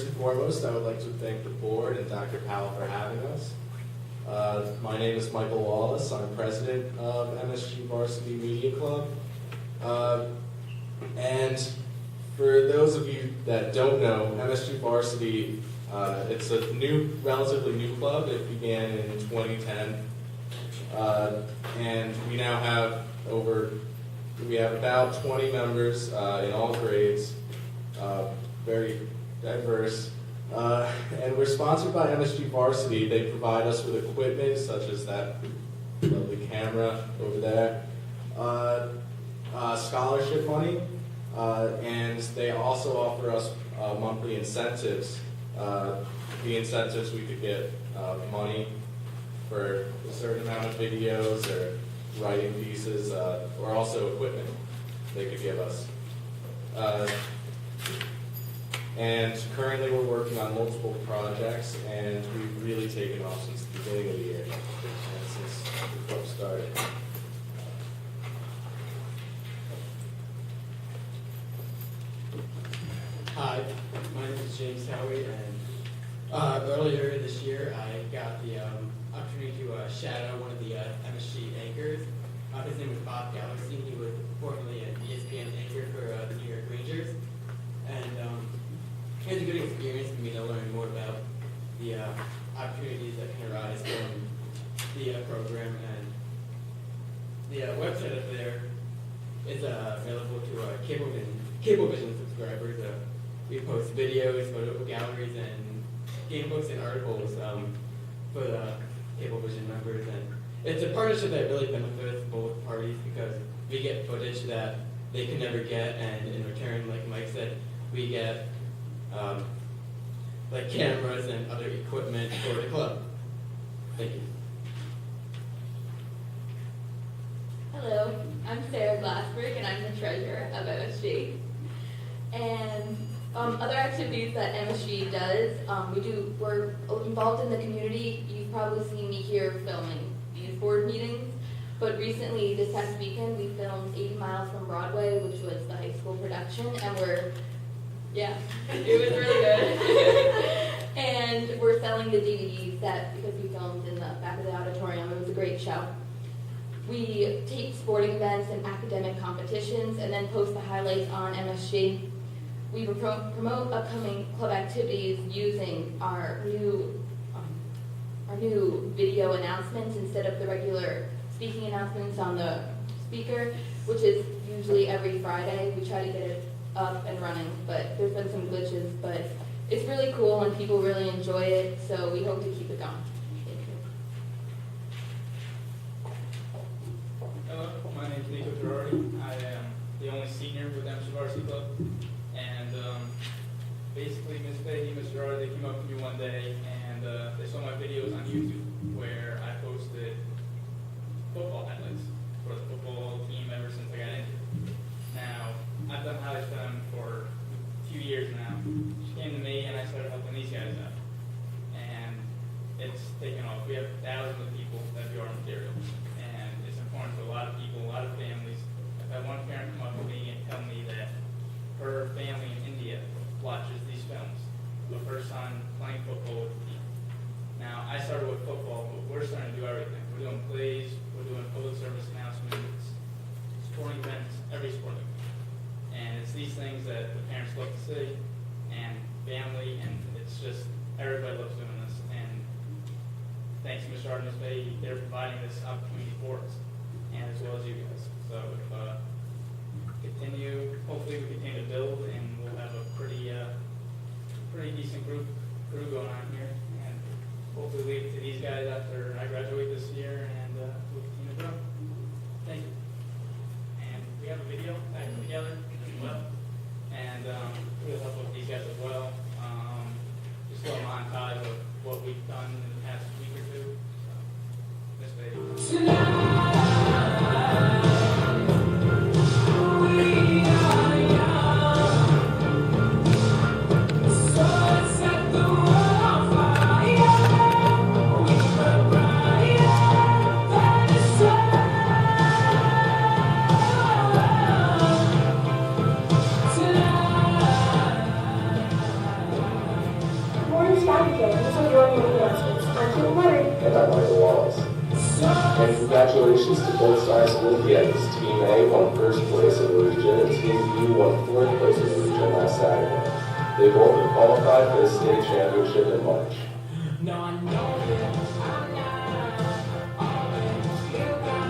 First and foremost, I would like to thank the board and Dr. Powell for having us. My name is Michael Wallace. I'm president of MSG Varsity Media Club. And for those of you that don't know, MSG Varsity, it's a relatively new club. It began in 2010. And we now have about 20 members in all grades, very diverse. And we're sponsored by MSG Varsity. They provide us with equipment such as that lovely camera over there, scholarship money, and they also offer us monthly incentives. The incentives, we could get money for a certain amount of videos or writing pieces, or also equipment they could give us. And currently we're working on multiple projects, and we've really taken off since the beginning of the year, and since the club started. Hi, my name is James Howie, and earlier this year I got the opportunity to shadow one of the MSG anchors. His name was Bob Gallerstein. He was formerly an ESPN anchor for the New York Rangers, and it was a good experience for me to learn more about the opportunities that can arise from the program. And the website up there is available to Cablevision subscribers. We post videos, photo galleries, and game books and articles for the Cablevision members. And it's a partnership that really benefits both parties because we get footage that they can never get, and in return, like Mike said, we get like cameras and other equipment for the club. Thank you. Hello, I'm Sarah Glassberg, and I'm the treasurer of MSG. And other activities that MSG does, we're involved in the community. You've probably seen me here filming these board meetings, but recently, this past weekend, we filmed 80 Miles from Broadway, which was the high school production, and it was really good. And we're selling the DVDs because we filmed in the back of the auditorium. It was a great show. We tape sporting events and academic competitions and then post the highlights on MSG. We promote upcoming club activities using our new video announcements instead of the regular speaking announcements on the speaker, which is usually every Friday. We try to get it up and running, but there's been some glitches, but it's really cool and people really enjoy it, so we hope to keep it going. Thank you. Hello, my name is Nico Girardi. I am the only senior with MSG Varsity Club, and basically Ms. Fahey, Ms. Girardi, they came up to me one day and they saw my videos on YouTube where I posted football highlights for the football team ever since I got injured. Now, I've done highlights for them for a few years now. She came to me and I started helping these guys out. And it's taken off. We have thousands of people that view our material. And it's important to a lot of people, a lot of families. I've had one parent come up to me and tell me that her family in India watches these films of her son playing football with the team. Now, I started with football, but we're starting to do everything. We're doing plays, we're doing public service announcements, sporting events, every sporting event. And it's these things that the parents love to see, and family, and it's just, everybody loves doing this. And thanks to Ms. Shard and Ms. Bay, they're providing this opportunity for us, and as well as you guys. So if hopefully we continue to build, and we'll have a pretty decent crew going on here, and hopefully leave it to these guys after I graduate this year, and we'll continue to grow. Thank you. And we have a video that put together as well, and we'll help with these guys as well. Just a little montage of what we've done in the past week or two. So, this video. Spackenkill, and this will be one of your announcements. I'm Keaton Leonard. And I'm Michael Wallace. And congratulations to both Science Olympiads. Team A won first place in the region, and Team B won fourth place in the region last Saturday. They both have qualified for the state championship in March. No, I know that I'm not always you got.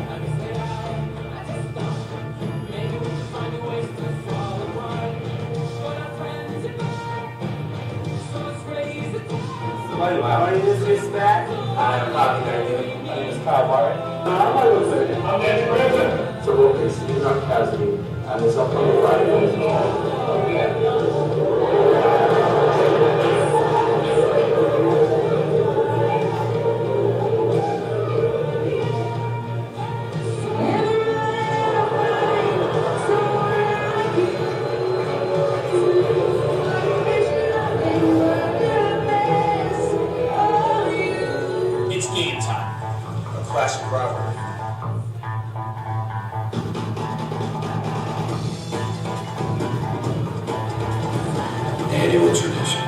Like I said, I just don't. Maybe we can find ways to fall apart. But our friends are back, so it's crazy. Somebody allowing this is back? I'm not there. My name is Kyle Barrett. I'm not going to say it. I'm Danny Griffin. So we'll continue on Cassidy and this upcoming Friday. It's game time. A classic rivalry. Annual tradition.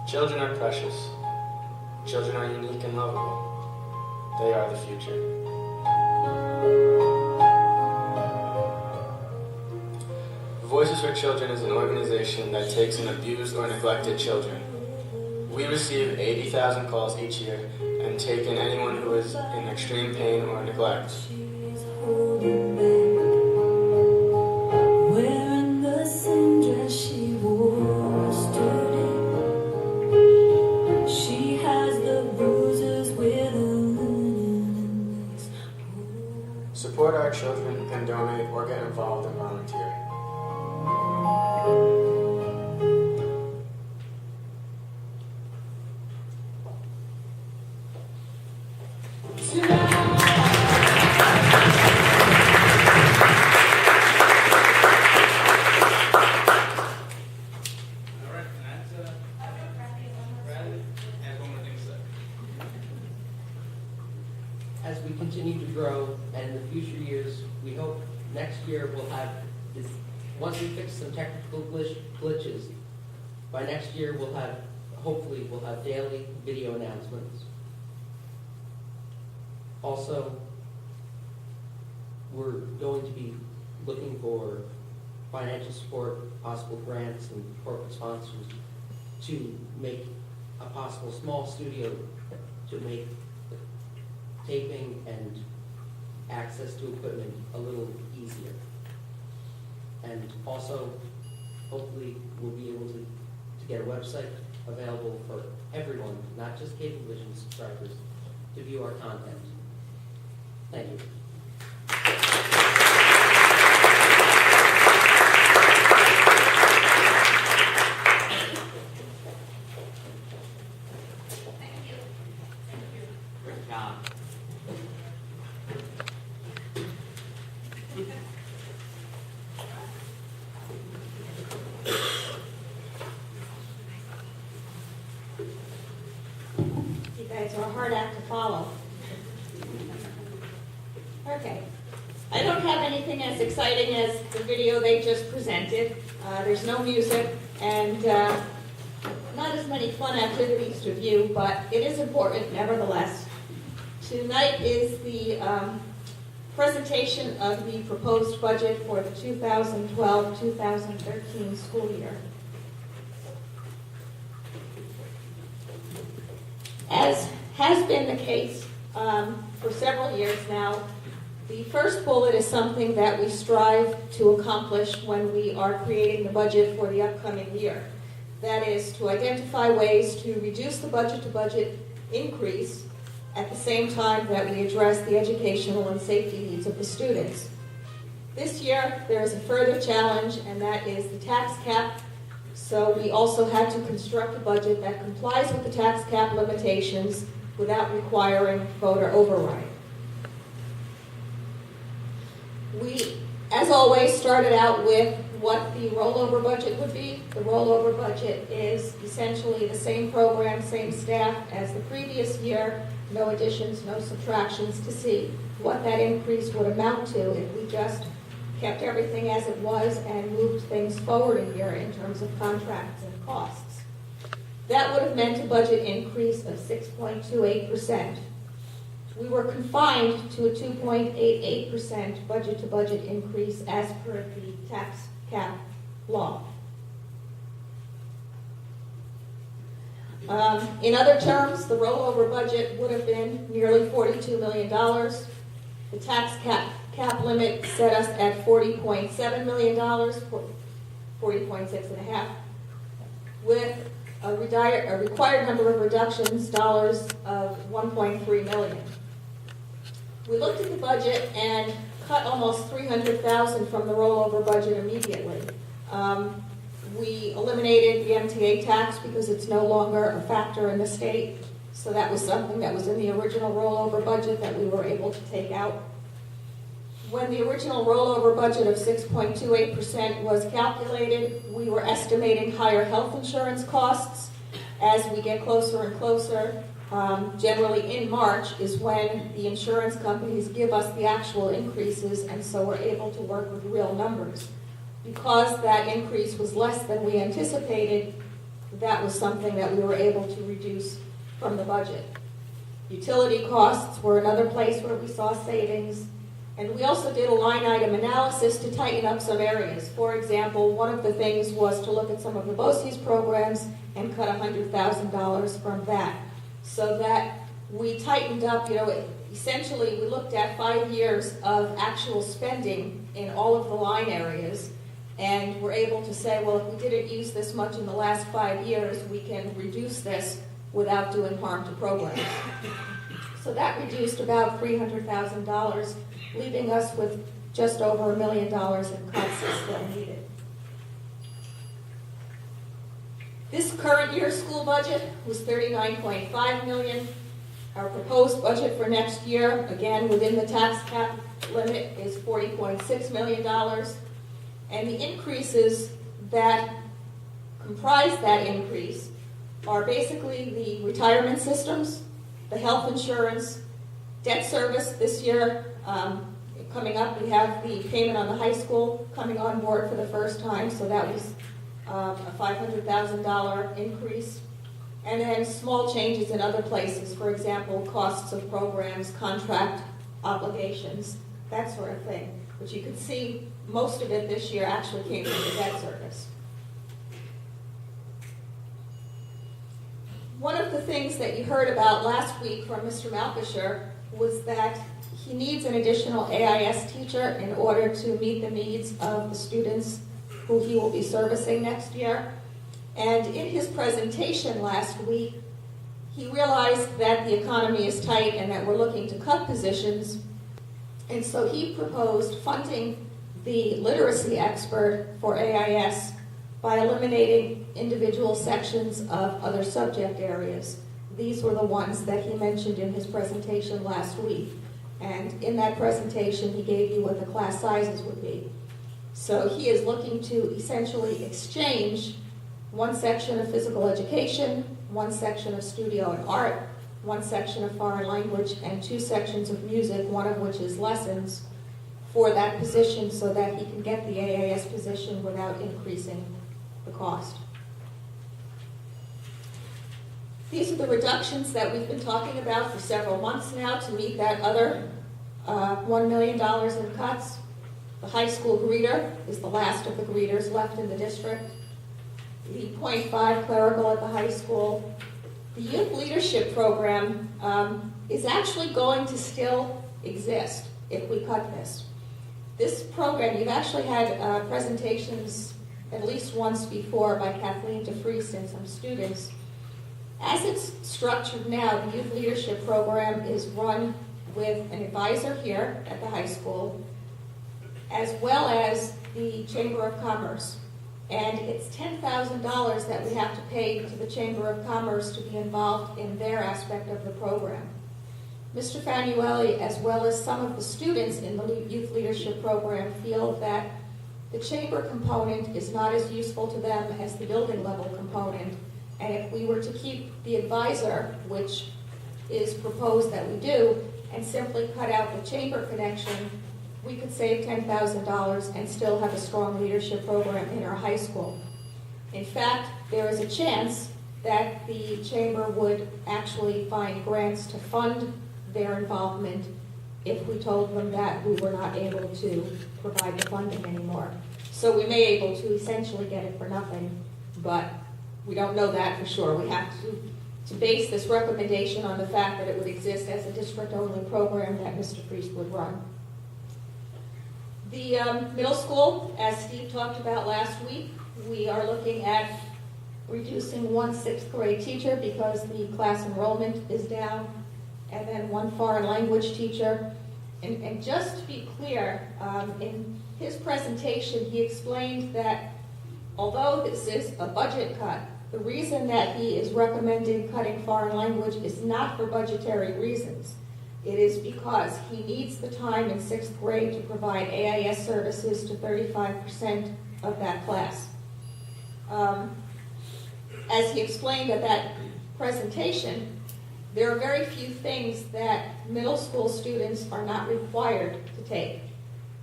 Children are precious. Children are unique and lovable. They are the future. Voices for Children is an organization that takes in abused or neglected children. We receive 80,000 calls each year and take in anyone who is in extreme pain or neglect. Wearing the same dress she wore yesterday. She has the bruises with a linen lace. Support our children and donate or get involved and volunteer. As we continue to grow and in the future years, we hope next year we'll have this, once we fix some technical glitches, by next year we'll have, hopefully we'll have daily video announcements. Also, we're going to be looking for financial support, possible grants and corporate sponsors to make a possible small studio to make taping and access to equipment a little easier. And also, hopefully, we'll be able to get a website available for everyone, not just Cablevision subscribers, to view our content. Thank you. Great job. You guys are a hard act to follow. Okay. I don't have anything as exciting as the video they just presented. There's no music and not as many fun activities to view, but it is important nevertheless. Tonight is the presentation of the proposed budget for the 2012-2013 school year. As has been the case for several years now, the first bullet is something that we strive to accomplish when we are creating the budget for the upcoming year. That is to identify ways to reduce the budget-to-budget increase at the same time that we address the educational and safety needs of the students. This year, there is a further challenge, and that is the tax cap So we also had to construct a budget that complies with the tax cap limitations without requiring voter override. We, as always, started out with what the rollover budget would be. The rollover budget is essentially the same program, same staff as the previous year, no additions, no subtractions, to see what that increase would amount to if we just kept everything as it was and moved things forward a year in terms of contracts and costs. That would have meant a budget increase of 6.28%. We were confined to a 2.88% budget-to-budget increase as per the tax cap law. In other terms, the rollover budget would have been nearly $42 million. The tax cap limit set us at $40.7 million, 40.6.5, with a required number of reductions dollars of 1.3 million. We looked at the budget and cut almost $300,000 from the rollover budget immediately. We eliminated the MTA tax because it's no longer a factor in the state. So that was something that was in the original rollover budget that we were able to take out. When the original rollover budget of 6.28% was calculated, we were estimating higher health insurance costs. As we get closer and closer, generally in March is when the insurance companies give us the actual increases, and so we're able to work with real numbers. Because that increase was less than we anticipated, that was something that we were able to reduce from the budget. Utility costs were another place where we saw savings, and we also did a line item analysis to tighten up some areas. For example, one of the things was to look at some of the BOCES programs and cut $100,000 from that, so that we tightened up, essentially we looked at 5 years of actual spending in all of the line areas, and we're able to say, well, if we didn't use this much in the last 5 years, we can reduce this without doing harm to programs. So that reduced about $300,000, leaving us with just over $1 million in cuts still needed. This current year's school budget was $39.5 million. Our proposed budget for next year, again within the tax cap limit, is $40.6 million. And the increases that comprise that increase are basically the retirement systems, the health insurance, debt service. This year, coming up, we have the payment on the high school coming on board for the first time, so that was a $500,000 increase. And then small changes in other places, for example, costs of programs, contract obligations, that sort of thing. But you can see most of it this year actually came from the debt service. One of the things that you heard about last week from Mr. Malkisher was that he needs an additional AIS teacher in order to meet the needs of the students who he will be servicing next year. And in his presentation last week, he realized that the economy is tight and that we're looking to cut positions. And so he proposed funding the literacy expert for AIS by eliminating individual sections of other subject areas. These were the ones that he mentioned in his presentation last week. And in that presentation, he gave you what the class sizes would be. So he is looking to essentially exchange one section of physical education, one section of studio and art, one section of foreign language, and 2 sections of music, one of which is lessons, for that position so that he can get the AIS position without increasing the cost. These are the reductions that we've been talking about for several months now to meet that other $1 million in cuts. The high school greeter is the last of the greeters left in the district. The .5 clerical at the high school. The youth leadership program is actually going to still exist if we cut this. This program, you've actually had presentations at least once before by Kathleen DeFries and some students. As it's structured now, the youth leadership program is run with an advisor here at the high school, as well as the Chamber of Commerce. And it's $10,000 that we have to pay to the Chamber of Commerce to be involved in their aspect of the program. Mr. Fanuelli, as well as some of the students in the Youth Leadership Program, feel that the chamber component is not as useful to them as the building level component. And if we were to keep the advisor, which is proposed that we do, and simply cut out the chamber connection, we could save $10,000 and still have a strong leadership program in our high school. In fact, there is a chance that the chamber would actually find grants to fund their involvement if we told them that we were not able to provide the funding anymore. So we may be able to essentially get it for nothing, but we don't know that for sure. We have to base this recommendation on the fact that it would exist as a district-only program that Mr. Priest would run. The middle school, as Steve talked about last week, we are looking at reducing one 6th grade teacher because the class enrollment is down, and then one foreign language teacher. And just to be clear, in his presentation, he explained that although this is a budget cut, the reason that he is recommending cutting foreign language is not for budgetary reasons. It is because he needs the time in 6th grade to provide AIS services to 35% of that class. As he explained at that presentation, there are very few things that middle school students are not required to take.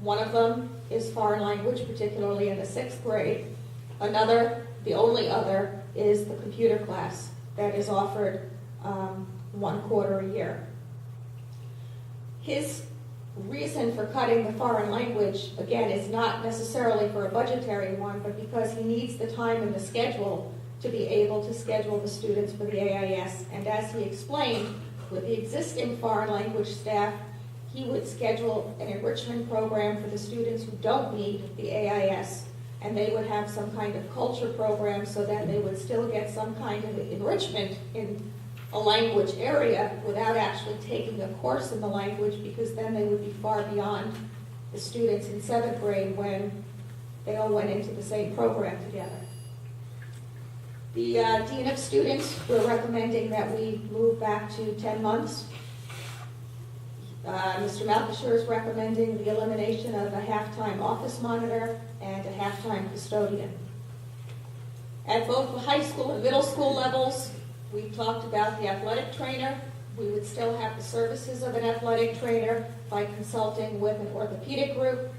One of them is foreign language, particularly in the 6th grade. Another, the only other, is the computer class that is offered 1 quarter a year. His reason for cutting the foreign language, again, is not necessarily for a budgetary one, but because he needs the time in the schedule to be able to schedule the students for the AIS. And as he explained, with the existing foreign language staff, he would schedule an enrichment program for the students who don't need the AIS, and they would have some kind of culture program so that they would still get some kind of enrichment in a language area without actually taking a course in the language, because then they would be far beyond the students in 7th grade when they all went into the same program together. The Dean of Students, we're recommending that we move back to 10 months. Mr. Malkisher is recommending the elimination of a half-time office monitor and a half-time custodian. At both the high school and middle school levels, we've talked about the athletic trainer. We would still have the services of an athletic trainer by consulting with an orthopedic group.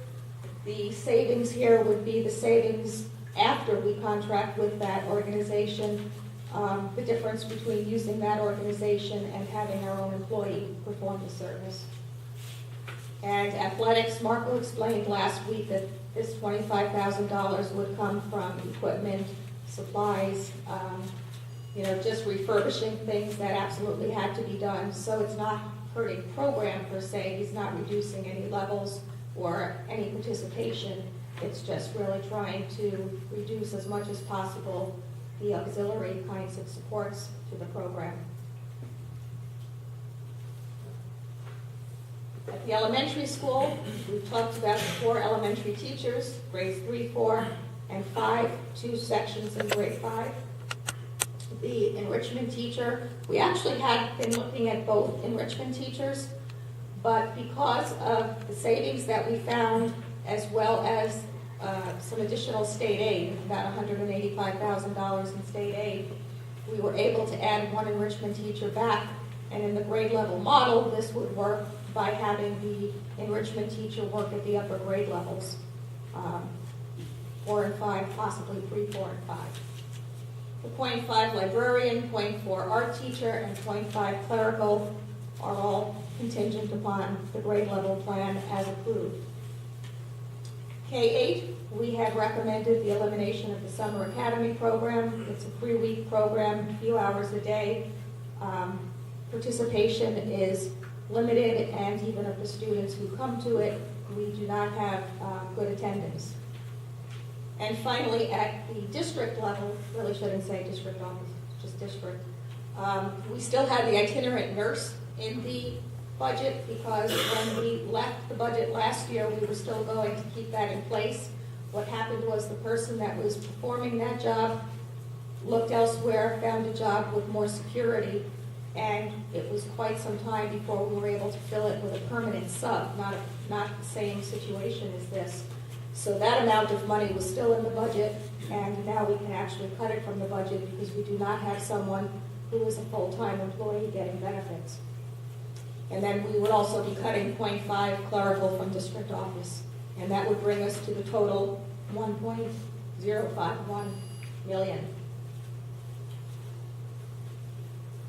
The savings here would be the savings after we contract with that organization, the difference between using that organization and having our own employee perform the service. And athletics, Marco explained last week that this $25,000 would come from equipment, supplies, just refurbishing things that absolutely had to be done. So it's not hurting program per se. He's not reducing any levels or any participation. It's just really trying to reduce as much as possible the auxiliary kinds of supports to the program. At the elementary school, we've talked about the 4 elementary teachers, grades 3, 4, and 5, 2 sections in grade 5. The enrichment teacher, we actually had been looking at both enrichment teachers, but because of the savings that we found, as well as some additional state aid, about $185,000 in state aid, we were able to add 1 enrichment teacher back. And in the grade level model, this would work by having the enrichment teacher work at the upper grade levels, 4 and 5, possibly 3, 4, and 5. The .5 librarian, .4 art teacher, and .5 clerical are all contingent upon the grade level plan as approved. K-8, we have recommended the elimination of the summer academy program. It's a 3-week program, a few hours a day. Participation is limited, and even of the students who come to it, we do not have good attendance. And finally, at the district level, really shouldn't say district office, just district, we still have the itinerant nurse in the budget, because when we left the budget last year, we were still going to keep that in place. What happened was the person that was performing that job looked elsewhere, found a job with more security, and it was quite some time before we were able to fill it with a permanent sub, not the same situation as this. So that amount of money was still in the budget, and now we can actually cut it from the budget because we do not have someone who is a full-time employee getting benefits. And then we would also be cutting 0.5 clerical from district office, and that would bring us to the total 1.051 million.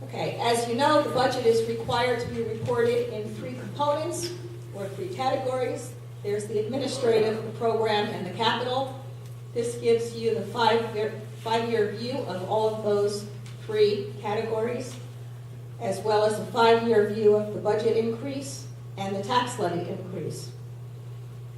Okay, as you know, the budget is required to be reported in 3 components or 3 categories. There's the administrative, the program, and the capital. This gives you the five-year view of all of those 3 categories, as well as a 5-year view of the budget increase and the tax levy increase.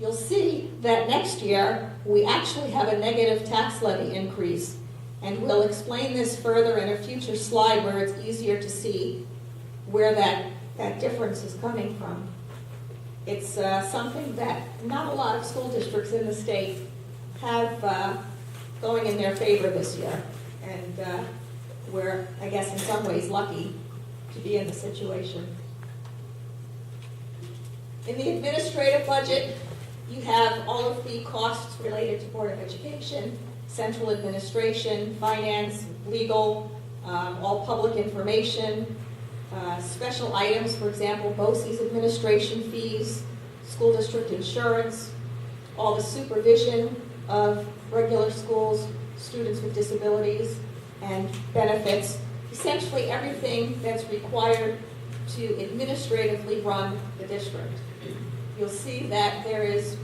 You'll see that next year we actually have a negative tax levy increase, and we'll explain this further in a future slide where it's easier to see where that difference is coming from. It's something that not a lot of school districts in the state have going in their favor this year, and we're, I guess, in some ways lucky to be in the situation. In the administrative budget, you have all of the costs related to Board of Education, central administration, finance, legal, all public information, special items, for example, BOCES administration fees, school district insurance, all the supervision of regular schools, students with disabilities, and benefits, essentially everything that's required to administratively run the district. You'll see that there is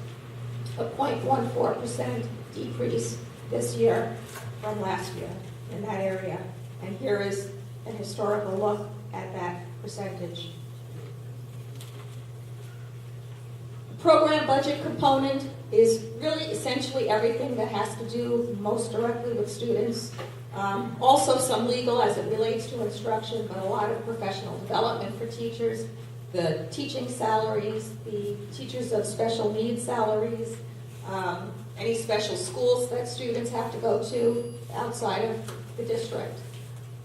a 0.14% decrease this year from last year in that area. And here is an historical look at that percentage. The program budget component is really essentially everything that has to do most directly with students. Also some legal as it relates to instruction, but a lot of professional development for teachers, the teaching salaries, the teachers of special needs salaries, any special schools that students have to go to outside of the district,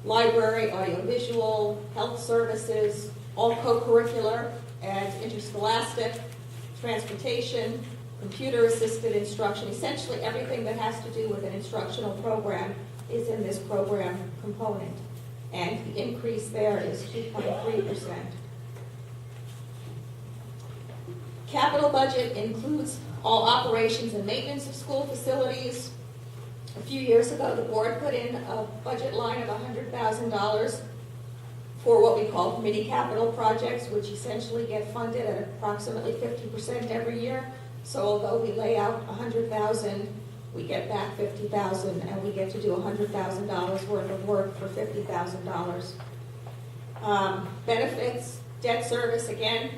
library, audiovisual, health services, all co-curricular and interscholastic, transportation, computer-assisted instruction. Essentially everything that has to do with an instructional program is in this program component. And the increase there is 2.3%. Capital budget includes all operations and maintenance of school facilities. A few years ago, the board put in a budget line of $100,000 for what we call mini capital projects, which essentially get funded at approximately 50% every year. So although we lay out $100,000, we get back $50,000, and we get to do $100,000 worth of work for $50,000. Benefits, debt service, again,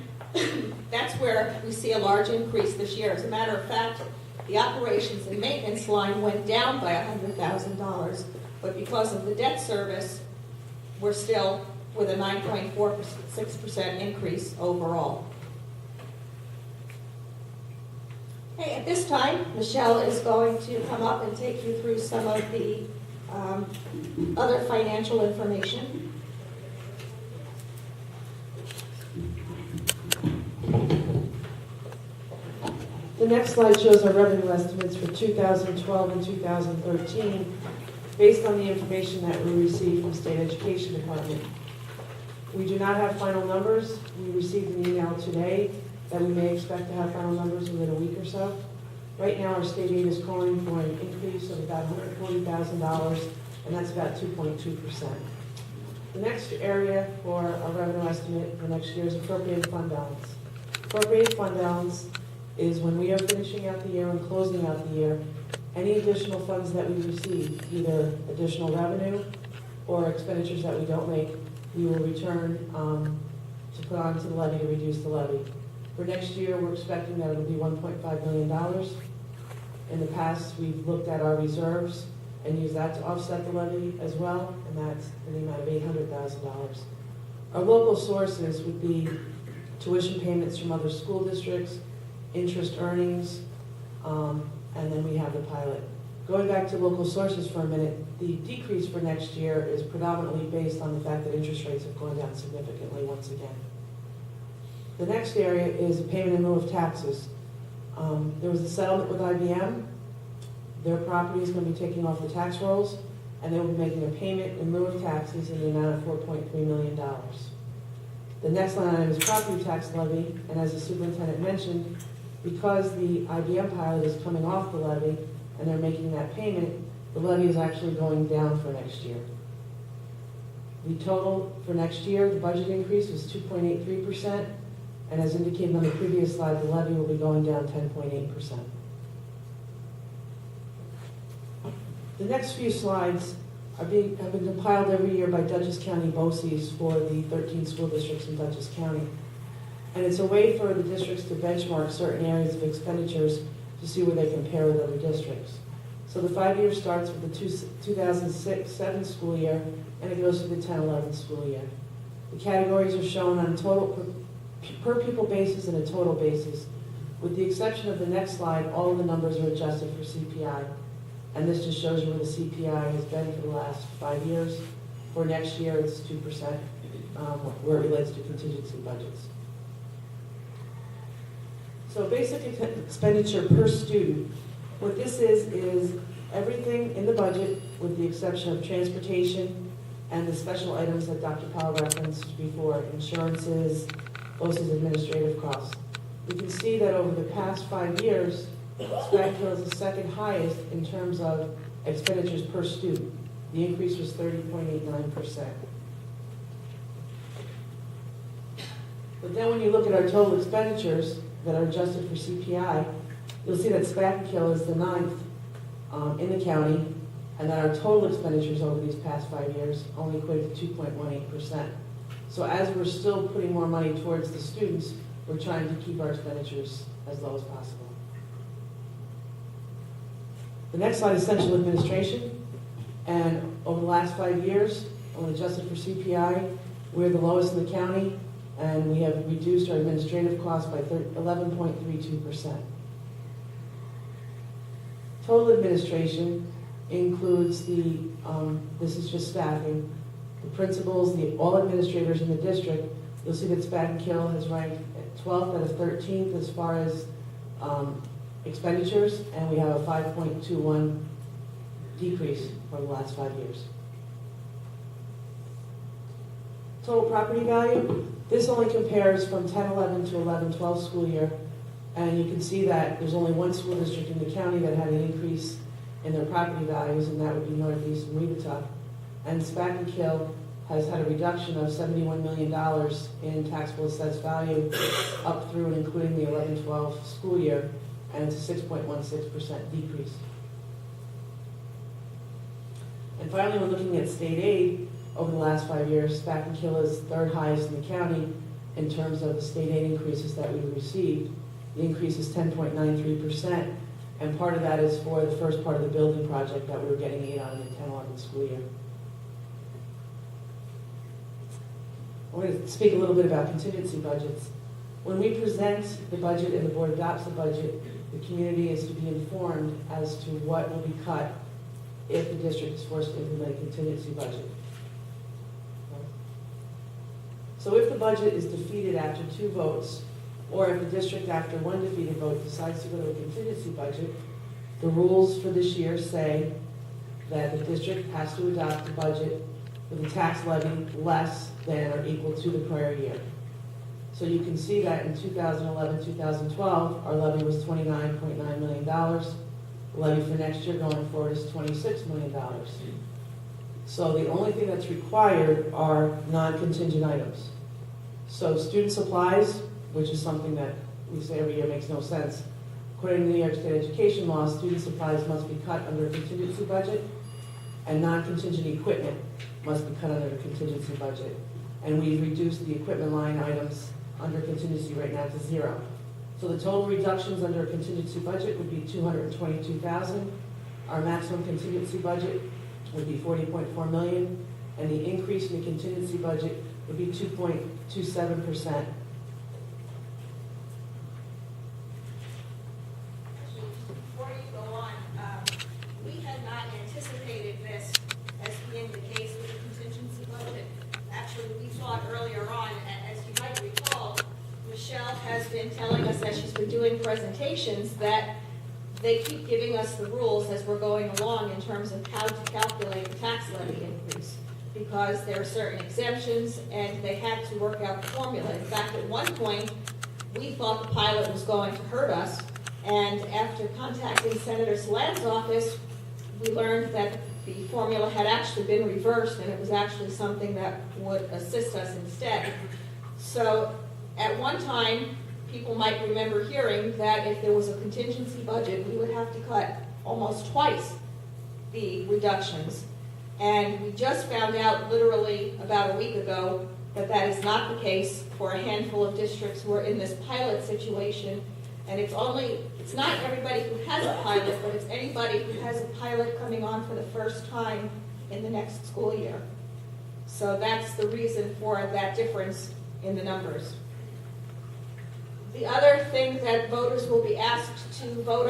that's where we see a large increase this year. As a matter of fact, the operations and maintenance line went down by $100,000, but because of the debt service, we're still with a 9.46% increase overall. Okay, at this time, Michelle is going to come up and take you through some of the other financial information. The next slide shows our revenue estimates for 2012 and 2013 based on the information that we received from the State Education Department. We do not have final numbers. We received an email today that we may expect to have final numbers within a week or so. Right now, our state aid is calling for an increase of about $140,000, and that's about 2.2%. The next area for our revenue estimate for next year is appropriated fund balance. Appropriated fund balance is when we are finishing out the year and closing out the year, any additional funds that we receive, either additional revenue or expenditures that we don't make, we will return to put onto the levy to reduce the levy. For next year, we're expecting that it'll be $1.5 million. In the past, we've looked at our reserves and used that to offset the levy as well, and that's in the amount of $800,000. Our local sources would be tuition payments from other school districts, interest earnings, and and then we have the pilot. Going back to local sources for a minute, the decrease for next year is predominantly based on the fact that interest rates have gone down significantly once again. The next area is payment in lieu of taxes. There was a settlement with IBM. Their property is going to be taking off the tax rolls, and they will be making a payment in lieu of taxes in the amount of $4.3 million. The next line item is property tax levy, and as the superintendent mentioned, because the IBM pilot is coming off the levy and they're making that payment, the levy is actually going down for next year. The total for next year, the budget increase was 2.83%, and as indicated on the previous slide, the levy will be going down 10.8%. The next few slides have been compiled every year by Dutchess County BOCES for the 13 school districts in Dutchess County. And it's a way for the districts to benchmark certain areas of expenditures to see where they compare with other districts. So the 5 year starts with the 2006-07 school year, and it goes to the 10-11 school year. The categories are shown on total per pupil basis and a total basis. With the exception of the next slide, all of the numbers are adjusted for CPI. And this just shows you where the CPI has been for the last 5 years. For next year, it's 2%, where it relates to contingency budgets. So basic expenditure per student. What this is everything in the budget with the exception of transportation and the special items that Dr. Powell referenced before, insurances, BOCES administrative costs. You can see that over the past 5 years, Spackenkill is the second highest in terms of expenditures per student. The increase was 30.89%. But then when you look at our total expenditures that are adjusted for CPI, you'll see that Spackenkill is the 9th in the county, and that our total expenditures over these past 5 years only equated to 2.18%. So as we're still putting more money towards the students, we're trying to keep our expenditures as low as possible. The next slide is central administration, and over the last 5 years, when adjusted for CPI, we're the lowest in the county, and we have reduced our administrative costs by 11.32%. Total administration includes this is just staffing, the principals, all administrators in the district. You'll see that Spackenkill has ranked at 12th out of 13th as far as expenditures, and we have a 5.21 decrease for the last 5 years. Total property value, this only compares from 10-11 to 11-12 school year, and you can see that there's only one school district in the county that had an increase in their property values, and that would be Northeast and Weebatuck. And Spackenkill has had a reduction of $71 million in taxable assessed value up through and including the 11-12 school year, and it's a 6.16% decrease. And finally, we're looking at state aid over the last 5 years. Spackenkill is third highest in the county in terms of the state aid increases that we've received. The increase is 10.93%, and part of that is for the first part of the building project that we were getting aid on in the 10-11 school year. We're going to speak a little bit about contingency budgets. When we present the budget and the board adopts the budget, the community is to be informed as to what will be cut if the district is forced to implement a contingency budget. So if the budget is defeated after 2 votes, or if the district after 1 defeated vote decides to go to a contingency budget, the rules for this year say that the district has to adopt a budget with a tax levy less than or equal to the prior year. So you can see that in 2011-2012, our levy was $29.9 million. The levy for next year going forward is $26 million. So the only thing that's required are non-contingent items. So student supplies, which is something that we say every year makes no sense. According to New York State education law, student supplies must be cut under a contingency budget, and non-contingent equipment must be cut under a contingency budget. And we've reduced the equipment line items under contingency right now to 0. So the total reductions under a contingency budget would be $222,000. Our maximum contingency budget would be $40.4 million, and the increase in the contingency budget would be 2.27%. Before you go been telling us as she's been doing presentations that they keep giving us the rules as we're going along in terms of how to calculate the tax levy increase, because there are certain exemptions and they had to work out the formula. In fact, at one point, we thought the pilot was going to hurt us, and after contacting Senator Salan's office, we learned that the formula had actually been reversed and it was actually something that would assist us instead. So at one time, people might remember hearing that if there was a contingency budget, we would have to cut almost twice the reductions. And we just found out literally about a week ago that that is not the case for a handful of districts who are in this pilot situation. And it's not everybody who has a pilot, but it's anybody who has a pilot coming on for the first time in the next school year. So that's the reason for that difference in the numbers. The other thing that voters will be asked to vote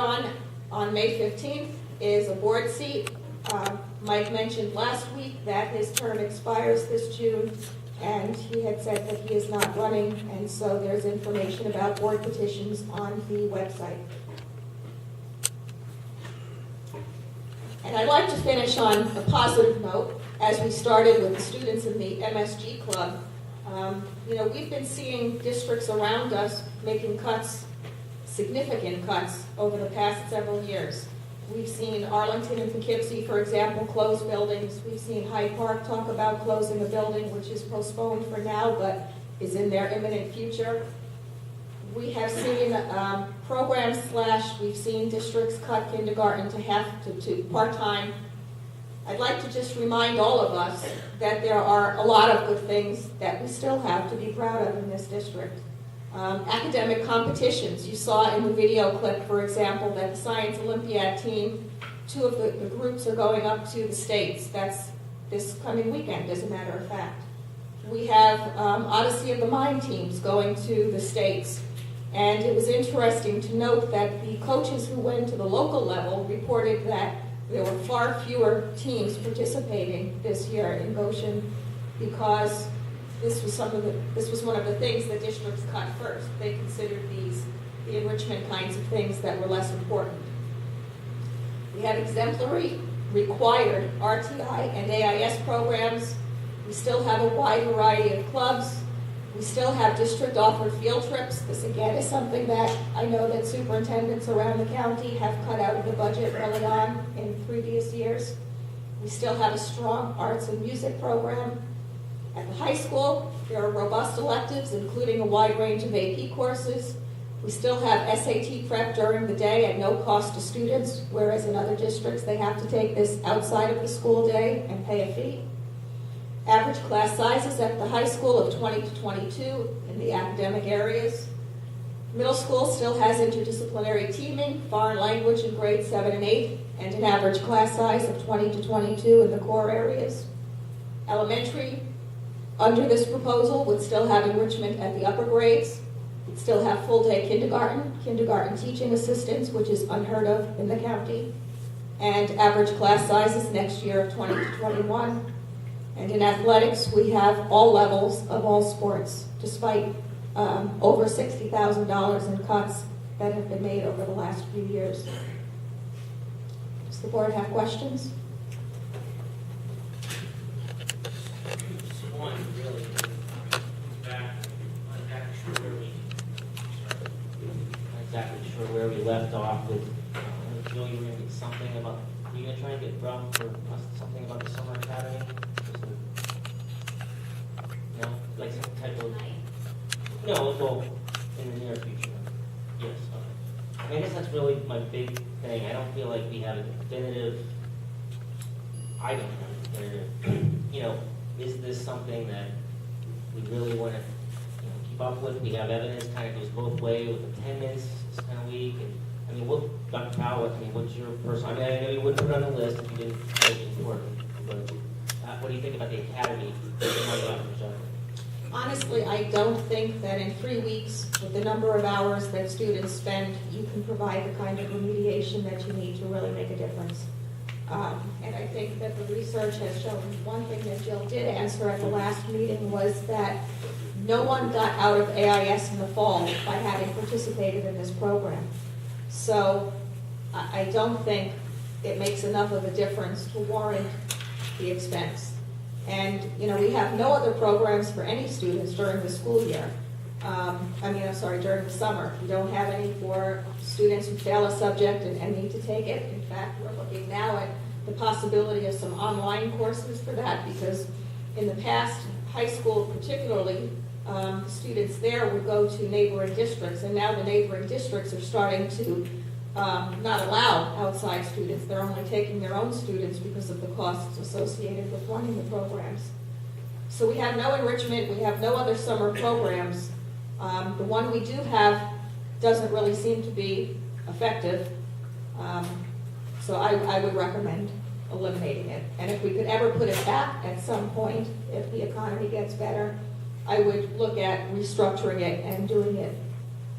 on May 15th is a board seat. Mike mentioned last week that his term expires this June, and he had said that he is not running, and so there's information about board petitions on the website. And I'd like to finish on a positive note, as we started with the students in the MSG Club. We've been seeing districts around us making cuts, significant cuts, over the past several years. We've seen Arlington and Poughkeepsie, for example, close buildings. We've seen Hyde Park talk about closing a building, which is postponed for now, but is in their imminent future. We have seen we've seen districts cut kindergarten to part-time. I'd like to just remind all of us that there are a lot of good things that we still have to be proud of in this district. Academic competitions. You saw in the video clip, for example, that the Science Olympiad team, 2 of the groups are going up to the States. That's this coming weekend, as a matter of fact. We have Odyssey of the Mind teams going to the States. And it was interesting to note that the coaches who went to the local level reported that there were far fewer teams participating this year in Goshen because this was one of the things that districts cut first. They considered the enrichment kinds of things that were less important. We have exemplary required RTI and AIS programs. We still have a wide variety of clubs. We still have district-offered field trips. This, again, is something that I know that superintendents around the county have cut out of the budget early on in previous years. We still have a strong arts and music program. At the high school, there are robust electives, including a wide range of AP courses. We still have SAT prep during the day at no cost to students, whereas in other districts, they have to take this outside of the school day and pay a fee. Average class sizes at the high school of 20 to 22 in the academic areas. Middle school still has interdisciplinary teaming, foreign language in grades 7 and 8, and an average class size of 20 to 22 in the core areas. Elementary, under this proposal, would still have enrichment at the upper grades. We'd still have full-day kindergarten teaching assistants, which is unheard of in the county, and average class sizes next year of 20 to 21. And in athletics, we have all levels of all sports, despite over $60,000 in cuts that have been made over the last few years. Does the board have questions? Just one, really. I'm not exactly sure where we left off with. Jill, you were going to get something about. Are you going to try and get Rob for us something about the summer academy? No, like some type of. No, well, in the near future. Yes. Okay. I guess that's really my big thing. I don't feel like we have a definitive. I don't have a definitive. Is this something that we really want to, keep up with? We have evidence kind of goes both ways with attendance this kind of week. And Dr. Powell, what's your personal? I know you wouldn't put it on the list if you didn't think it's important, but what do you think about the academy? Honestly, I don't think that in 3 weeks, with the number of hours that students spend, you can provide the kind of remediation that you need to really make a difference. And I think that the research has shown one thing that Jill did answer at the last meeting was that no one got out of AIS in the fall by having participated in this program. So I don't think it makes enough of a difference to warrant the expense. And, we have no other programs for any students during the school year. During the summer. We don't have any for students who fail a subject and need to take it. In fact, we're looking now at the possibility of some online courses for that, because in the past, high school particularly, students there would go to neighboring districts, and now the neighboring districts are starting to not allow outside students. They're only taking their own students because of the costs associated with running the programs. So we have no enrichment, we have no other summer programs. The one we do have doesn't really seem to be effective. So I would recommend eliminating it. And if we could ever put it back at some point, if the economy gets better, I would look at restructuring it and doing it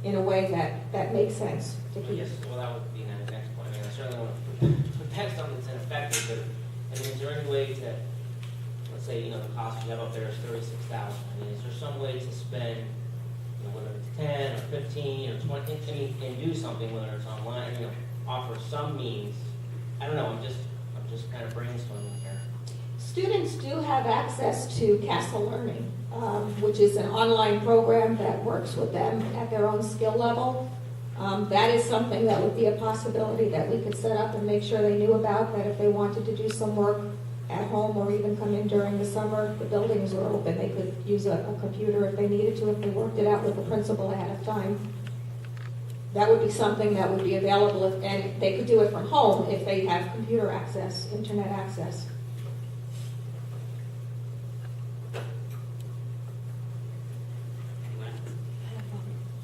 in a way that makes sense to keep. Yes, well, that would be the next point. I mean, I certainly want to put back something that's ineffective, but is there any way to, let's say, the cost you have up there is $36,000. Is there some way to spend, whether it's 10 or 15 or 20, and do something, whether it's online, offer some means? I don't know. I'm just kind of brainstorming here. Students do have access to Castle Learning, which is an online program that works with them at their own skill level. That is something that would be a possibility that we could set up and make sure they knew about, that if they wanted to do some work at home or even come in during the summer, the buildings are open. They could use a computer if they needed to, if they worked it out with the principal ahead of time. That would be something that would be available, and they could do it from home if they have computer access, internet access.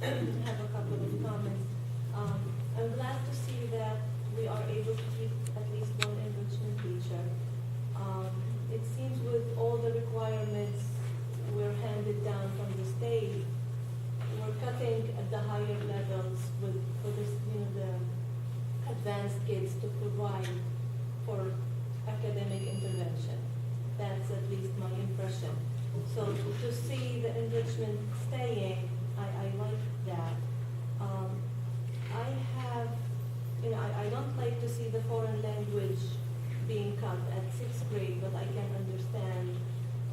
I have a couple of comments. I'm glad to see that we are able to keep at least one enrichment teacher. It seems with all the requirements were handed down from the state, we're cutting at the higher levels for this, the advanced kids to provide for academic intervention. That's at least my impression. So to see the enrichment staying, I like that. I don't like to see the foreign language being cut at 6th grade, but I can understand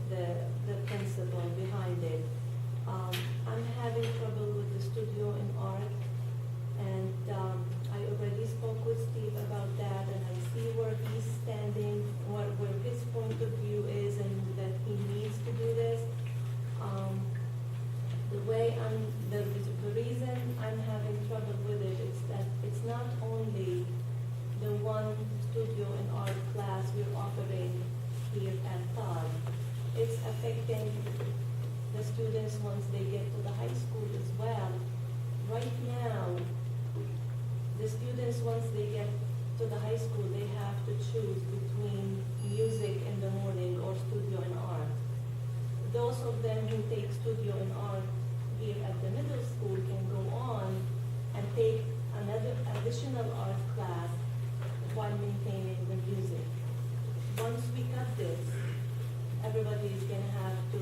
the principle behind it. I'm having trouble with the studio in art, and I already spoke with Steve about that, and I see where he's standing, where his point of view is, and that he needs to do this. The reason I'm having trouble with it is that it's not only the one studio and art class we're offering here at Todd. It's affecting the students once they get to the high school as well. Right now, the students, once they get to the high school, they have to choose between music in the morning or studio and art. Those of them who take studio and art here at the middle school can go on and take another additional art class while maintaining the music. Once we cut this, everybody is going to have to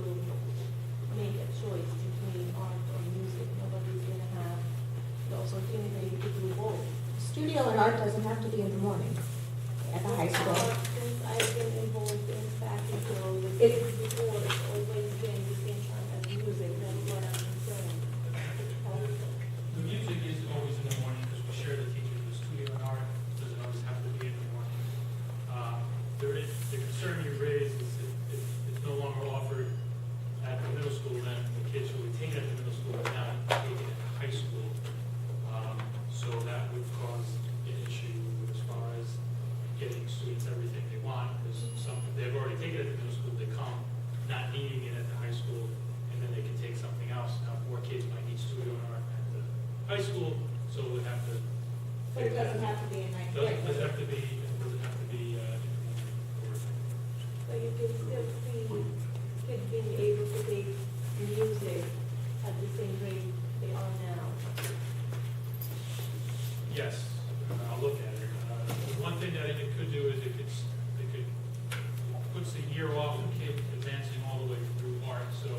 make a choice between art or music. Nobody's going to have the opportunity to do both. Studio and art doesn't have to be in the morning at the high school. Since I've been involved in Spackenkill, before, it's always been the same time as music. That's what I'm concerned. The music is always in the morning because we share the teachers. The studio and art doesn't always have to be in the morning. The concern you raised is if it's no longer offered at the middle school, then the kids who retain it at the middle school are now taking it at high school. So that would cause an issue as far as getting students everything they want, because they've already taken it at the middle school, they come not needing it at the high school, and then they can take something else. Now, more kids might need studio and art at the high school, so we'll have to. But it doesn't have to be in ninth grade. Doesn't have to be. So you can still see kids being able to take music at the same rate they are now. Yes, I'll look at it. The one thing that it could do is it puts the year off of kid advancing all the way through art, so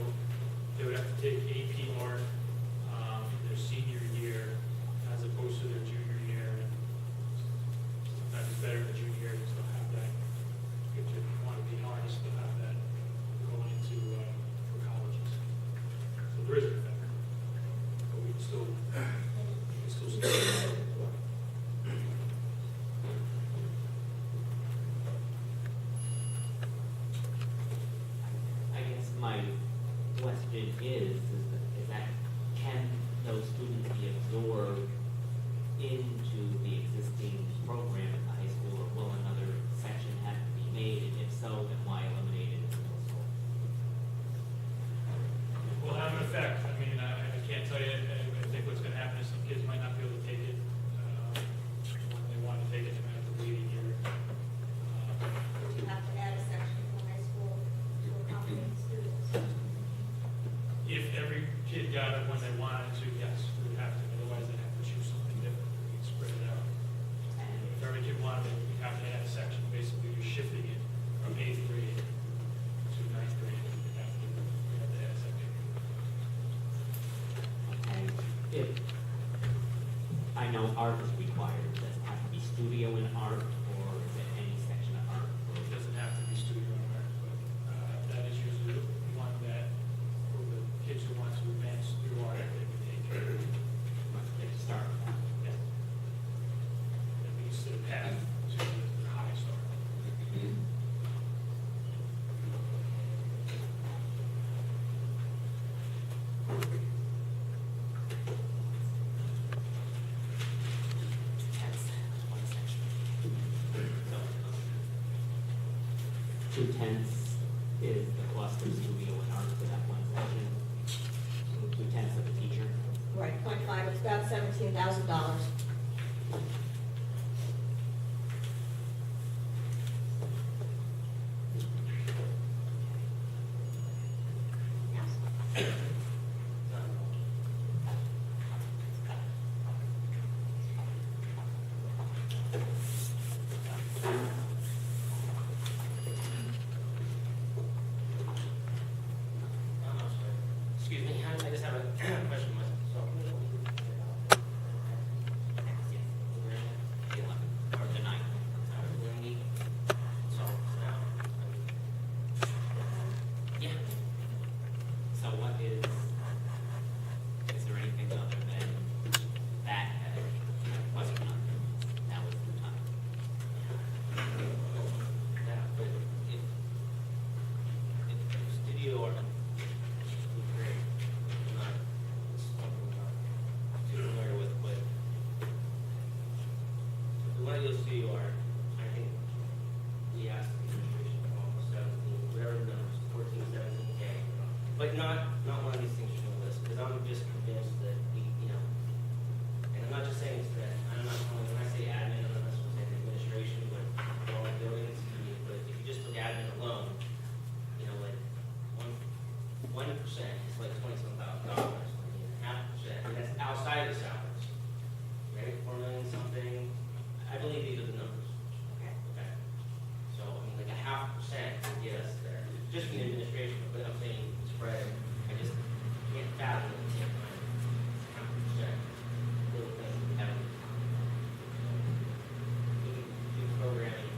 they would have have to take AP art in their senior year as opposed to their junior year. And sometimes it's better in the junior year to still have that. If you want to be honest, to have that going into for colleges. So there is an effect, but we can still start. I guess my question is that can those students be absorbed into the existing program at the high school, or will another section have to be made? And if so, then why eliminate it in the middle school? Will have an effect. I mean, I can't tell you. I think what's going to happen is some kids might not be able to take it when they want to take it. They might have to wait a year. You have to add a section in the high school to accommodate students. If every kid got it when they wanted to, yes, we would have to. Otherwise, they'd have to choose something different. We can spread it out. If every kid wanted it, we have to add a section. Basically, you're shifting it from 8th grade to 9th grade. We have to add a section. And if, I know art is required, does it have to be studio in art, or is it any section of art? It doesn't have to be studio art, but that is usually the one that for the kids who want to advance through art, they would take. They start with that. Yeah. At least the path to the highest art. That's one section. So, 2/10 is the cost of studio and art for that one section. 2/10 of the teacher. Right, 0.5, it's about $17,000. Excuse me, I just have a question myself. The 11th, or the 9th. Yeah. So what is there anything other than that wasn't on? That was the time. Yeah, but if studio art would be great. I'm not, it's something I'm not too familiar with, but if we want to go studio art, I think we asked the administration for almost 17, whatever the numbers, 14, 17K. But not one of these things on the list, because I'm just convinced that we, and I'm not just saying it's that, I'm not only, when I say admin, I'm not necessarily saying administration, but all the buildings, but if you just took admin alone, like 1% is like $20,000, and that's outside of the salaries, right? 4 million something, I believe these are the numbers. Okay. So, I mean, like a 0.5% would get us there, just from the administration, but I'm saying spread, I just can't fathom it, can't find 0.5%. Little things we haven't. Do programming.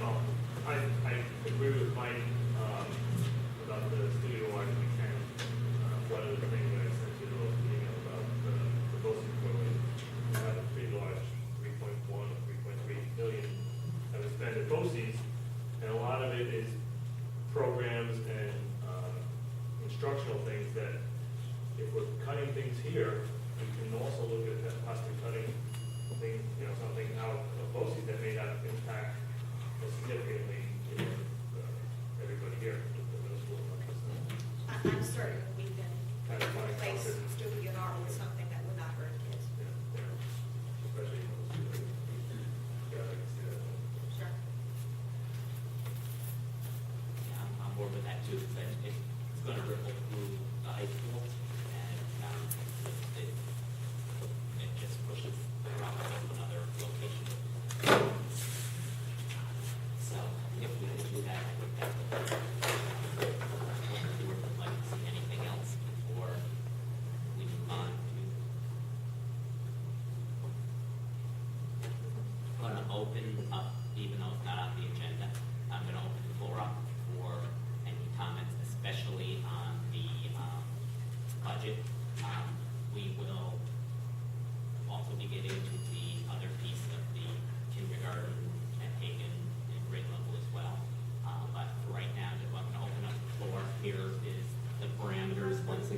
Well, I agree with Mike about the studio art weekend. One of the things that I sent you an email about the BOCES program, we have a pretty large 3.1 or 3.3 million that we spend at BOCES, and a lot of it is programs and instructional things that if we're cutting things here, we can also look at possibly cutting things, something out of BOCES that may not impact significantly everybody here, the middle school. I'm certain we can Kind of find replace something. studio and art with something that would not hurt kids. Especially in those two. Yeah, I can see that. Sure. Yeah, I'm on board with that too, because it's going to ripple through the high school, and it just pushes the problem to another location. So, if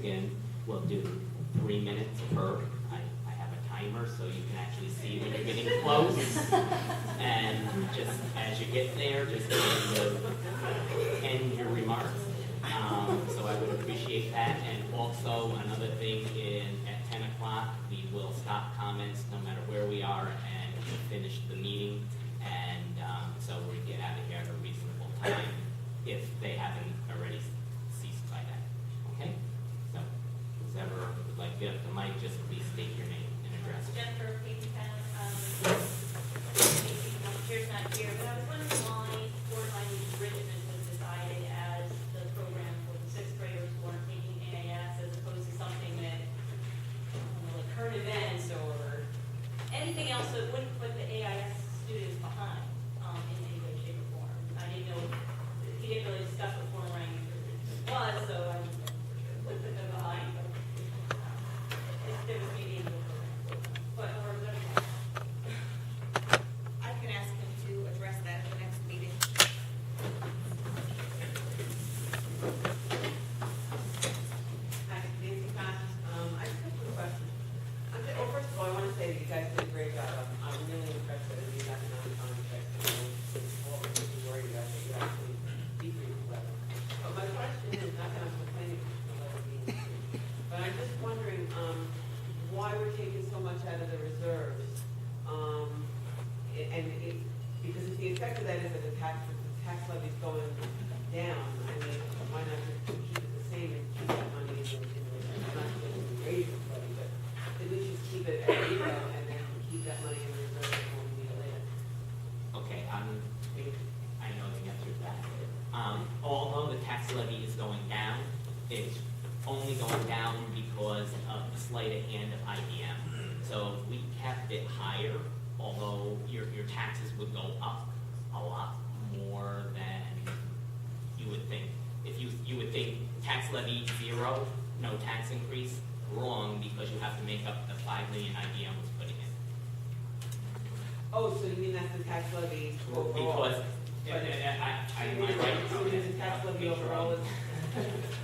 in, we'll do 3 minutes per. I have a timer so you can actually see when you're getting close. And just as you get there, just end your remarks. So I would appreciate that. And also another thing at 10 o'clock, we will stop comments no matter where we are and finish the meeting. And so we get out of here at a reasonable time if they haven't already ceased by that. Okay? So who's ever would like to get up the mic, just please state your name and address. Jennifer Kingstown. Chair's not here, but I was wondering why Fort Langley Richmond was decided as the program for the sixth graders who aren't taking AAS as opposed to something that, like current events or anything else that wouldn't put the AIS students behind in any way, shape, or form. I didn't know, he didn't really discuss what Fort Langley was, so I would put them behind, but if there was maybe a program. But, or is that I can ask him to address that at the next meeting. Hi, Nancy Cox. I just have two questions. Well, first of all, I want to say that you guys did a great job. I'm really impressed with these economic contracts. All the people worried about that you actually decreased the level. But my question is, not that I'm complaining about the level being decreased, but I'm just wondering why we're taking so much out of the reserves. Because if the effect of that is that the tax levy is going down, I mean, why not just keep it the same and keep that money in the not just in the raise the levy, but at least just keep it at zero and then keep that money in the reserve when we need it later. Okay, I know the answer to that. Although the tax levy is going down, it's only going down because of the sleight of hand of IBM. So if we kept it higher, although your taxes would go up a lot more than you would think. If you would think tax levy 0, no tax increase, wrong, because you have to make up the $5 million IBM was putting in. Oh, so you mean that's the tax levy overall? Because am I right? So the tax levy overall is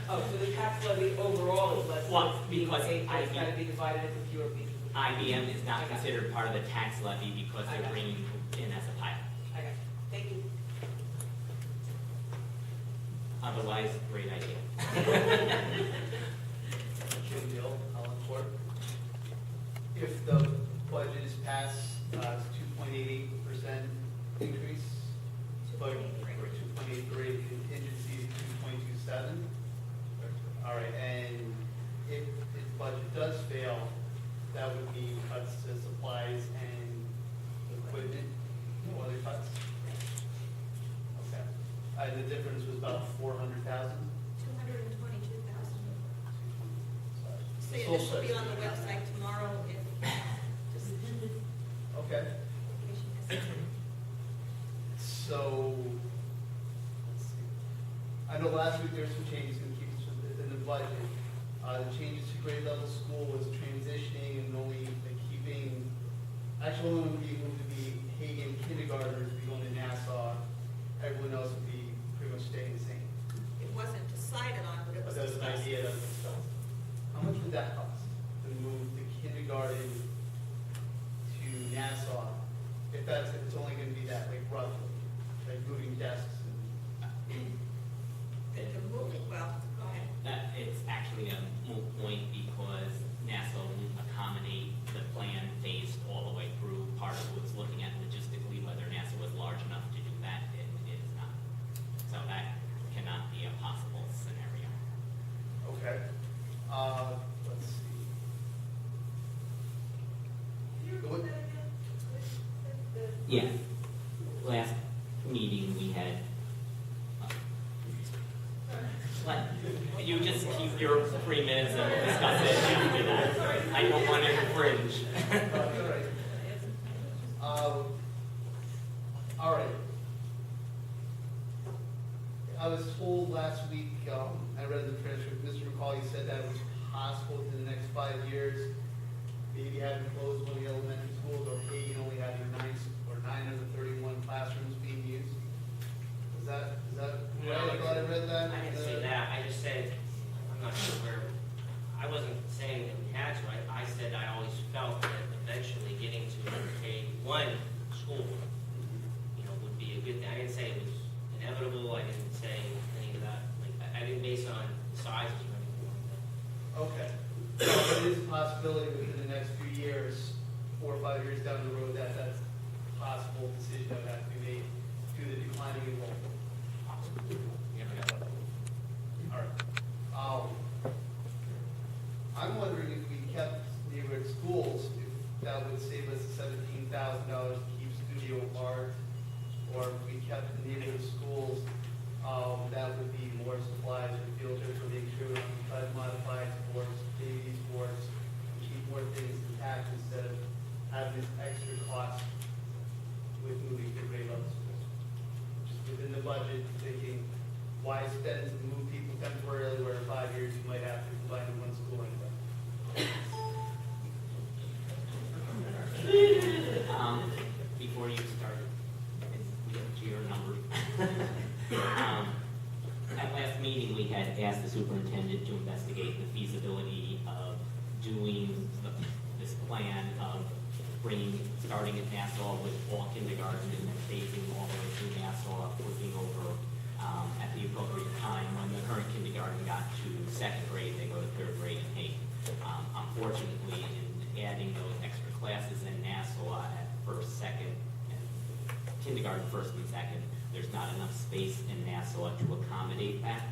oh, so the tax levy overall is less. Well, because it's got to be divided into fewer pieces. IBM is not considered part of the tax levy because they're bringing in as a pilot. I got it. Thank you. Otherwise, great idea. Jim Gill, Holland Court. If the budget is passed, it's 2.88% increase, but or 2.83, contingency is 2.27. All right, and if the budget does fail, that would be cuts to supplies and equipment, no other cuts? Okay. And the difference was about 400,000? 222,000. Sorry. So this will be on the website tomorrow if. Okay. So, let's see. I know last week there were some changes in the budget. The changes to grade level school was transitioning and only like keeping, actually only would be moved to be Hagen kindergartners to be going to Nassau. Everyone else would be pretty much staying the same. It wasn't decided on, but it was But that's an discussed. idea that was discussed. How much would that cost to move the kindergarten to Nassau? If it's only going to be that, like roughly, like moving desks and. Well, go ahead. It's actually a moot point because NASA won't accommodate the plan phased all the way through. Part of what's looking at logistically whether NASA was large enough to do that, it is not. So that cannot be a possible scenario. Okay. Let's see. What- Yeah. Last meeting we had. You just keep your 3 minutes and we'll discuss it after that. I don't want to infringe. All right. I was told last week, I read the transcript, Mr. McCauley said that it was possible within the next 5 years, maybe having closed one of the elementary schools or Hagen only having 9 of the 31 classrooms being used. Is that right? I thought I read that. I didn't say that, I just said, I'm not sure where budget, thinking, why spend, move people temporarily where in 5 years you might have to combine in one school anyway? Before you start, to your number. At last meeting, we had asked the superintendent to investigate the feasibility of doing this plan of starting at Nassau with all kindergarten and then phasing all the way through Nassau, flipping over at the appropriate time. When the current kindergarten got to second grade, they go to third grade in Haiti. Unfortunately, in adding those extra classes in Nassau at first, second, and kindergarten first and second, there's not enough space in Nassau to accommodate that.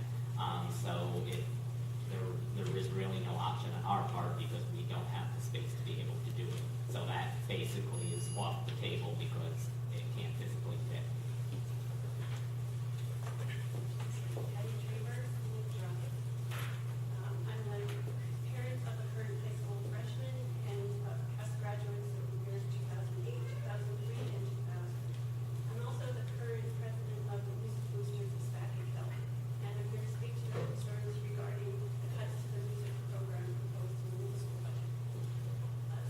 There is really no option on our part because we don't have the space to be able to do it. So that basically is off the table because it can't physically fit. I'm one parent of a current high school freshman and past graduates of the years 2008, 2003, and 2000. I'm also the current president of the Music Boosters of Spackenkill, and I'm here to speak to your concerns regarding the cuts to the music program proposed in the middle school budget.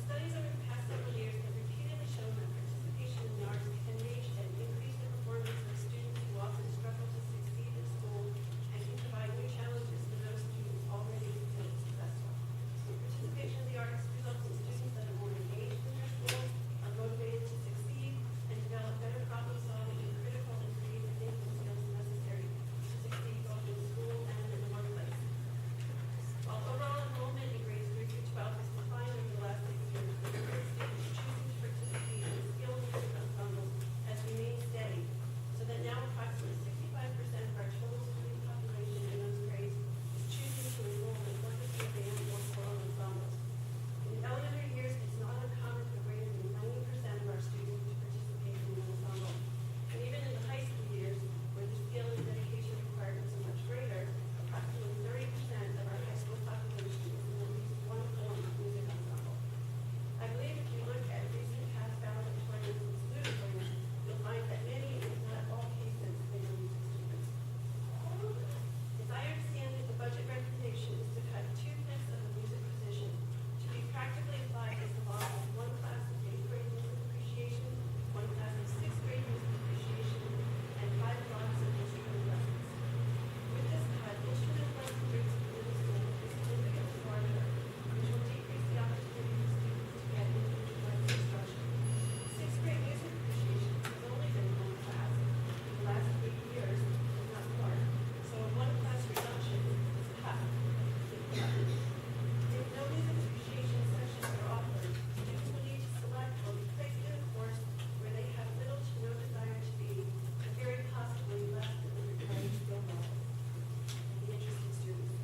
Studies over the past several years have repeatedly shown that participation in the arts can reach and increase the performance of students who often struggle to succeed in school and can provide new challenges for those students already successful. Participation in the arts results in students that are more engaged in their school, are motivated to succeed, and develop better problem solving and critical and creative thinking skills necessary to succeed both in school and in the workplace. While overall enrollment in grades 3 through 12 has declined over the last 6 years, the number of students choosing to participate in skill music ensembles has remained steady, so that now approximately 65% of our total student population in those grades is choosing to enroll in orchestra, band, or choral ensembles. In the elementary years, it's not uncommon for greater than 90% of our students to participate in an ensemble. And even in the high school years, where the skill and dedication requirements are much greater, approximately 30% of our high school population is in at least one form of music ensemble. I believe if you look at recent past ballot appointments and student appointments, you'll find that many, if not all cases, they are music students. As I understand it, the budget recommendation is to cut 2/5 of the music position. To be practically applied is the loss of one class of 8th grade music appreciation, one class of 6th grade music appreciation, and 5 blocks of instrument lessons. With this cut, instrument lesson rates for middle school is significantly larger, which will decrease the opportunity for students to get individualized instruction. 6th grade music appreciation has only been one class for the last 8 years, if not more. So a one class reduction is a cut. If no music appreciation sessions are offered, students will need to select or be placed in a course where they have little to no desire to be, and very possibly less than the required skill level of the interested students.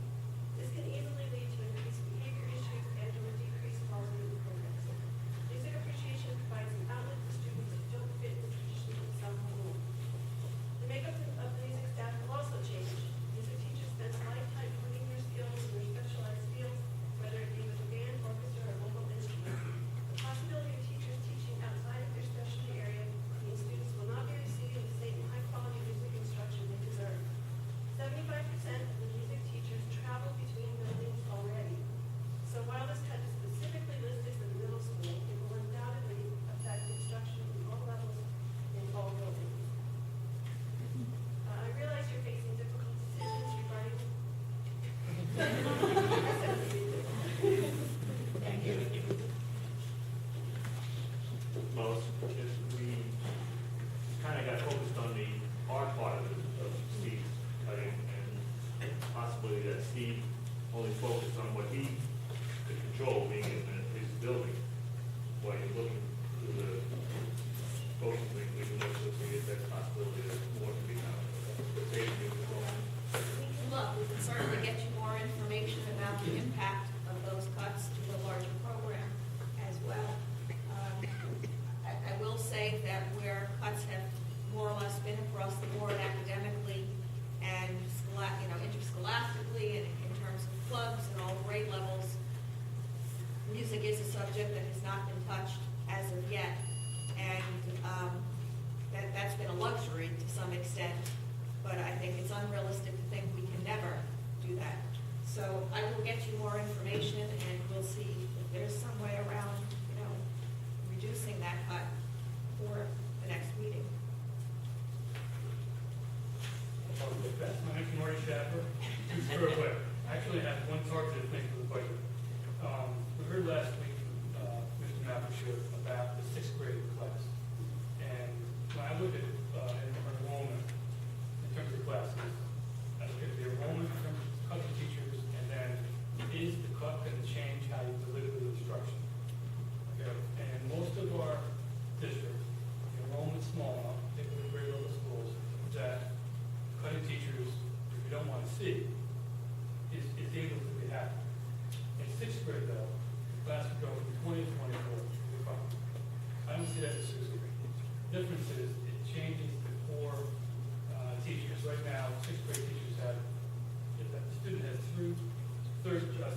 This can easily lead to increased behavior issues and or decreased quality of the programs. Music appreciation provides an outlet for students who don't fit the traditional ensemble mold. The makeup of the music staff will also change. Music teachers spend a lifetime honing their skills in their specialized fields, whether it be with a band, orchestra, or local instrument. The possibility of teachers teaching outside of their specialty area means students will not be receiving the same high-quality music instruction they deserve. 75% of the music teachers travel between buildings already. So while this cut is specifically listed for the middle school, it will undoubtedly affect instruction in all levels in all buildings. I realize you're facing difficult decisions regarding. Thank you. Most, if we kind of got focused on the art part of Steve's cutting, and possibly that Steve only focused on what he could control, being in his building, while you're looking through the focus, we can look to see if there's a possibility that more can be done. Save you control. We can look, we can certainly get you more information about the impact of those cuts to the larger program as well. I will say that where cuts have more or less been across the board academically and interscholastically and in terms of clubs and all grade levels, music is a subject that has not been touched as of yet. And that's been a luxury to some extent think it's unrealistic to think we can never do that. So I will get you more information, and we'll see if there's some way around, reducing that cut for the next meeting. My name's Marty Schaffer, two-square away. I actually have one targeted thing for the budget. We heard last week from Mr. Mappleshire about the sixth grade class. And when I look at enrollment in terms of classes, I look at the enrollment in terms of cut of teachers, and then is the cut going to change how you deliver the instruction? Okay. And most of our districts, the enrollment's small enough, particularly grade level schools, that cutting teachers, if you don't want to see, is able to be happening. In sixth grade, though, the class would go from 20 to 24. I don't see that in sixth grade. The difference is it changes the core teachers. Right now, sixth grade teachers have, if the student has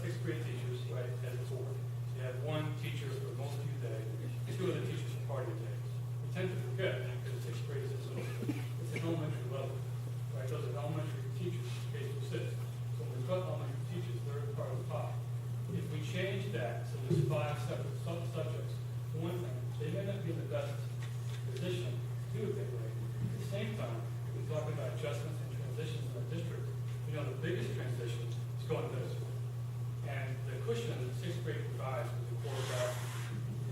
sixth grade teachers, right, as a core. You have one teacher for most of your day, two other teachers for part of your day. We tend to forget because sixth grade is it's an elementary level. Right, those are elementary teachers, K through 6. So when we cut elementary teachers, they're part of the pie. If we change that, so there's 5 separate subjects, for one thing, they may not be in the best position to do it that way. At the same time, we're talking about adjustments and transitions in the district. The biggest transition is going to middle school. And the cushion that sixth grade provides with the core value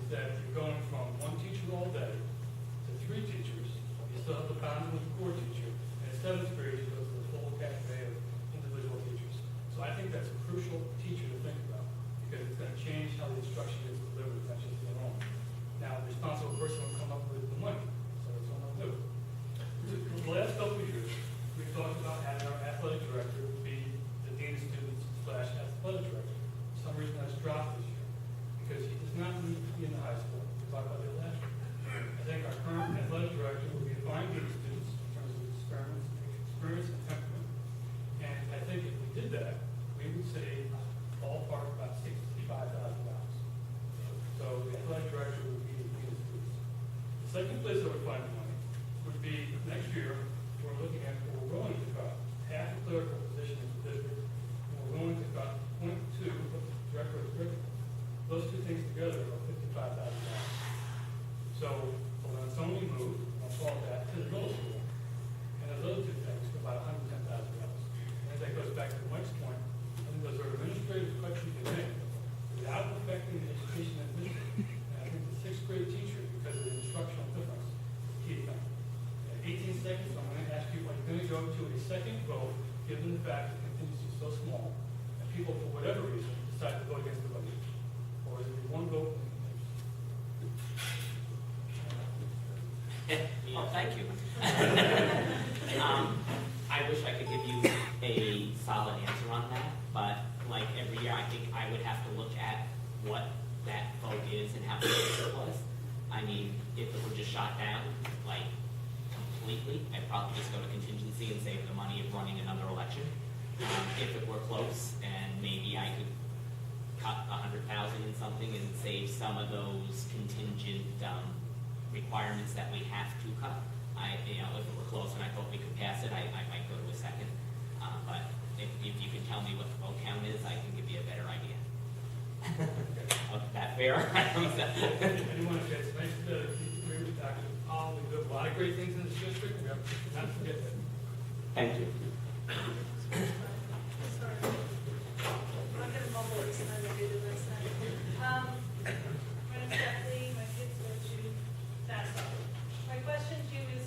is that you're going from one teacher all day to 3 teachers. You still have the boundary with the core teacher. Seventh grade goes to the full cafe of individual teachers. So I think that's a crucial teacher to think about because it's going to change how the instruction is delivered, not just the enrollment. Now, the responsible person will come up with the money, so that's what I'll do. The last couple of years, we've talked about having our athletic director be the dean of students / athletic director. For some reason, that's dropped this year because he does not need to be in the high school. We talked about that last year. I think our current athletic director will be a fine dean of students in terms of experience and temperament. And I think if we did that, we would save ballpark about $65,000. So the athletic director would be the dean of students. The second place I would find the money would be next year, we're looking at, we're willing to cut half the clerical position in the district, and we're willing to cut 0.2 of the director of curriculum. Those two things together are $55,000. So when it's only moved, I'll call that to the middle school. And those other two things for about $110,000. And that goes back to Mike's point. I think those are administrative cuts you can make without affecting the education in the district. And I think the sixth grade teacher, because of the instructional difference, is the key thing. In 18 seconds, I'm going to ask you, are you going to go to a second vote, given the fact that contingency is so small, and people, for whatever reason, decide to vote against the budget? Or is it one vote? Oh, thank you. I wish I could give you a solid answer on that, but like every year, I think I would have to look at what that vote is and how big it was. I mean, if it were just shot down, like completely, I'd probably just go to contingency and save the money of running another election. If it were close, and maybe I could cut 100,000 in something and save some of those contingent requirements that we have to cut. If it were close and I thought we could pass it, I might go to a second. But if you can tell me what the vote count is, I can give you a better idea. That fair? Anyone, it's nice to agree with Dr. Powell. We do a lot of great things in this district. We have to not forget that. Thank you. Sorry. I'm going to mumble it tonight. I did it last night. My name's Kathleen. My kids go to Nassau. My question to you is,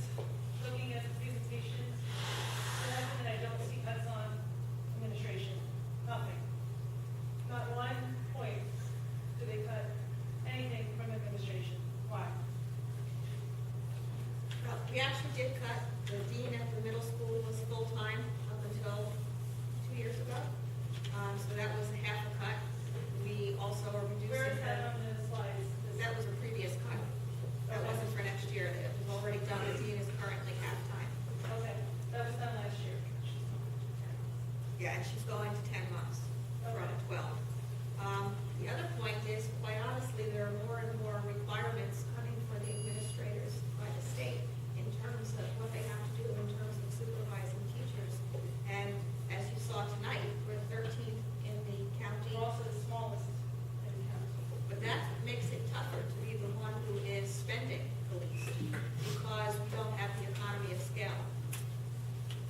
looking at the presentation, there's nothing that I don't see cuts on administration. Nothing. Not one point do they cut anything from administration. Why? Well, we actually did cut. The dean at the middle school was full-time up until 2 years ago. So that was half a cut. We also are reducing. Where is that on the slides? That was a previous cut. That wasn't for next year. It was already done. The dean is currently half-time. Okay, that was done last year. Yeah, and she's going to 10 months.